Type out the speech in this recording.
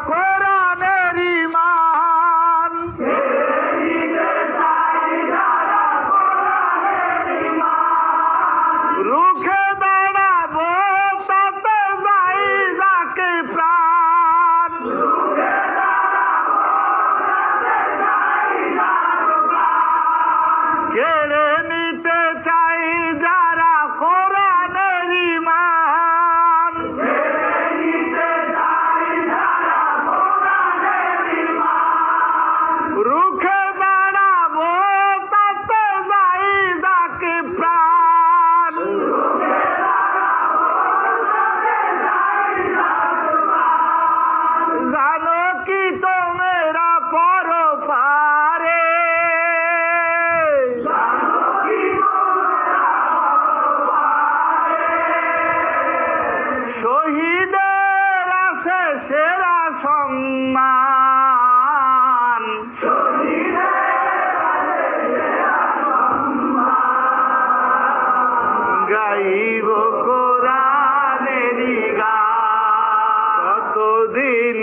কোরআনের ঈমান, রুখে দাঁড়াবো তাতে যাই যাকে প্রাণ, কেড়ে নিতে চাই যারা কোরআনের ঈমান, রুখে দাঁড়াবো তাতে যাই যাকে প্রাণ, জানো কি তোমরা পরপারে শহীদের আছে সেরা সম্মান, গাইব কোরআনেরই গান, কতদিন